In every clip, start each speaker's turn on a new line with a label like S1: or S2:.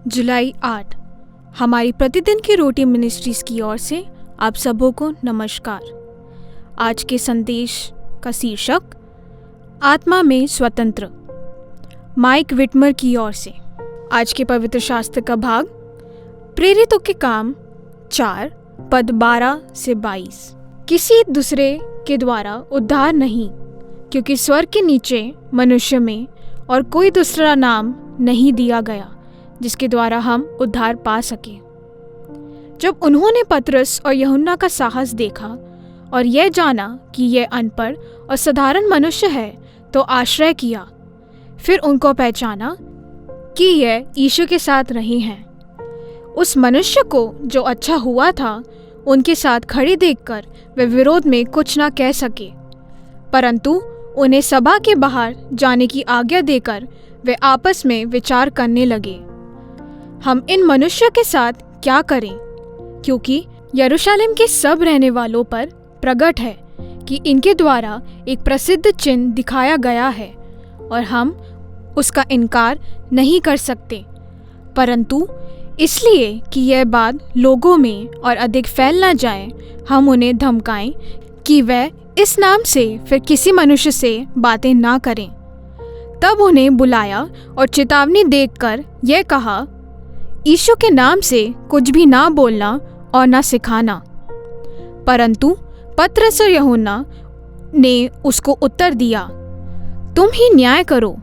S1: जुलाई 8 हमारी प्रतिदिन की रोटी मिनिस्ट्रीज की ओर से आप सबों को नमस्कार। आज के संदेश का शीर्षक आत्मा में स्वतंत्र, माइक विटमर की ओर से। आज के पवित्र शास्त्र का भाग प्रेरितों के काम 4 पद 12 से 22। किसी दूसरे के द्वारा उद्धार नहीं, क्योंकि स्वर्ग के नीचे मनुष्य में और कोई दूसरा नाम नहीं दिया गया जिसके द्वारा हम उद्धार पा सके। जब उन्होंने पतरस और यूहन्ना का साहस देखा और यह जाना कि यह अनपढ़ और साधारण मनुष्य है, तो आश्रय किया। फिर उनको पहचाना कि यह यीशु के साथ रहे हैं। उस मनुष्य को जो अच्छा हुआ था, उनके साथ खड़े देखकर वे विरोध में कुछ न कह सके, परंतु उन्हें सभा के बाहर जाने की आज्ञा देकर वे आपस में विचार करने लगे, हम इन मनुष्यों के साथ क्या करें, क्योंकि यरूशलेम के सब रहने वालों पर प्रकट है कि इनके द्वारा एक प्रसिद्ध चिन्ह दिखाया गया है और हम उसका इनकार नहीं कर सकते, परंतु इसलिए कि यह बात लोगों में और अधिक फैल न जाए, हम उन्हें धमकाएं कि वह इस नाम से फिर किसी मनुष्य से बातें ना करें। तब उन्हें बुलाया और चेतावनी देकर यह कहा, यीशु के नाम से कुछ भी ना बोलना और ना सिखाना। परंतु पतरस और यूहन्ना ने उसको उत्तर दिया, तुम ही न्याय करो।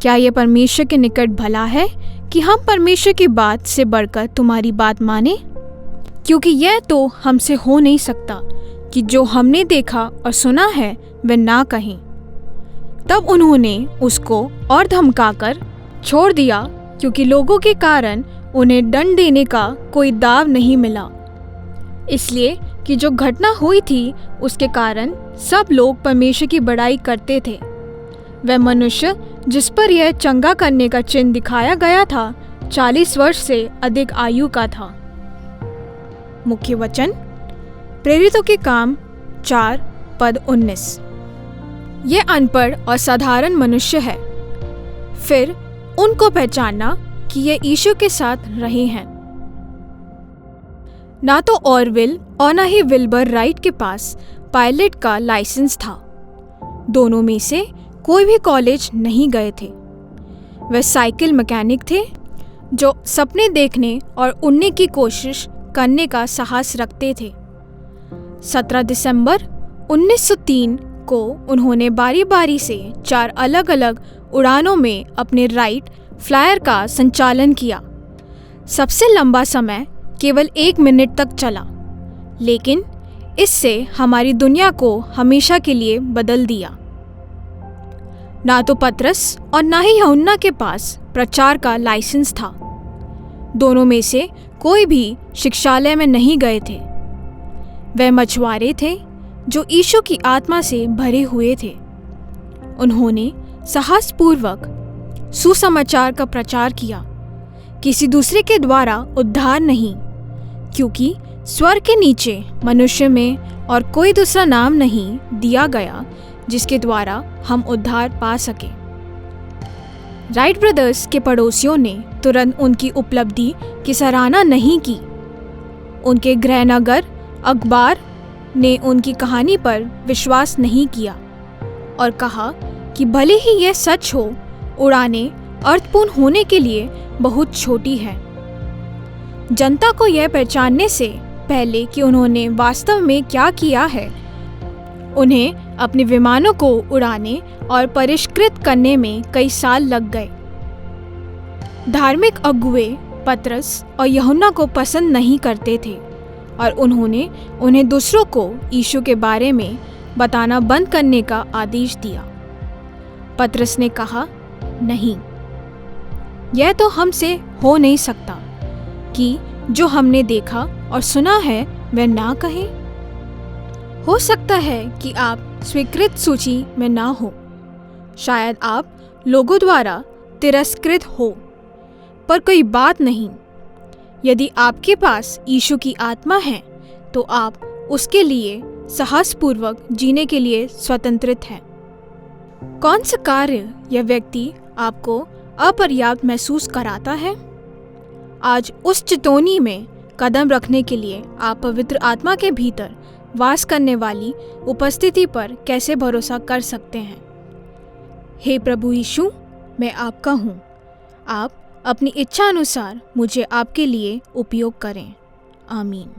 S1: क्या यह परमेश्वर के निकट भला है कि हम परमेश्वर की बात से बढ़कर तुम्हारी बात माने? क्योंकि यह तो हमसे हो नहीं सकता कि जो हमने देखा और सुना है वह ना कहें। तब उन्होंने उसको और धमकाकर छोड़ दिया, क्योंकि लोगों के कारण उन्हें दंड देने का कोई दाव नहीं मिला, इसलिए कि जो घटना हुई थी उसके कारण सब लोग परमेश्वर की बड़ाई करते थे। वह मनुष्य जिस पर यह चंगा करने का चिन्ह दिखाया गया था, 40 वर्ष से अधिक आयु का था। मुख्य वचन प्रेरितों के काम 4 पद 19। यह अनपढ़ और साधारण मनुष्य है। फिर उनको पहचाना कि यह यीशु के साथ रहे हैं। ना तो ऑरविल और ना ही विल्बर राइट के पास पायलट का लाइसेंस था। दोनों में से कोई भी कॉलेज नहीं गए थे। वे साइकिल मैकेनिक थे जो सपने देखने और उड़ने की कोशिश करने का साहस रखते थे। 17 दिसंबर 1903 को उन्होंने बारी बारी से 4 अलग अलग उड़ानों में अपने राइट फ्लायर का संचालन किया। सबसे लंबा समय केवल 1 मिनट तक चला, लेकिन इससे हमारी दुनिया को हमेशा के लिए बदल दिया। ना तो पतरस और ना ही यूहन्ना के पास प्रचार का लाइसेंस था। दोनों में से कोई भी शिक्षालय में नहीं गए थे। वे मछुआरे थे जो यीशु की आत्मा से भरे हुए थे। उन्होंने साहसपूर्वक सुसमाचार का प्रचार किया, किसी दूसरे के द्वारा उद्धार नहीं, क्योंकि स्वर्ग के नीचे मनुष्य में और कोई दूसरा नाम नहीं दिया गया जिसके द्वारा हम उद्धार पा सके। राइट ब्रदर्स के पड़ोसियों ने तुरंत उनकी उपलब्धि की सराहना नहीं की। उनके गृहनगर अखबार ने उनकी कहानी पर विश्वास नहीं किया और कहा कि भले ही यह सच हो, उड़ानें अर्थपूर्ण होने के लिए बहुत छोटी है। जनता को यह पहचानने से पहले कि उन्होंने वास्तव में क्या किया है, उन्हें अपने विमानों को उड़ाने और परिष्कृत करने में कई साल लग गए। धार्मिक अगुवे पतरस और यूहन्ना को पसंद नहीं करते थे और उन्होंने उन्हें दूसरों को यीशु के बारे में बताना बंद करने का आदेश दिया। पतरस ने कहा, नहीं, यह तो हमसे हो नहीं सकता कि जो हमने देखा और सुना है वह ना कहें। हो सकता है कि आप स्वीकृत सूची में ना हो, शायद आप लोगों द्वारा तिरस्कृत हो, पर कोई बात नहीं। यदि आपके पास यीशु की आत्मा है तो आप उसके लिए साहसपूर्वक जीने के लिए स्वतंत्रित हैं। कौन सा कार्य या व्यक्ति आपको अपर्याप्त महसूस कराता है? आज उस चितौनी में कदम रखने के लिए आप पवित्र आत्मा के भीतर वास करने वाली उपस्थिति पर कैसे भरोसा कर सकते हैं। हे प्रभु यीशु, मैं आपका हूँ। आप अपनी इच्छा अनुसार मुझे आपके लिए उपयोग करें। आमीन।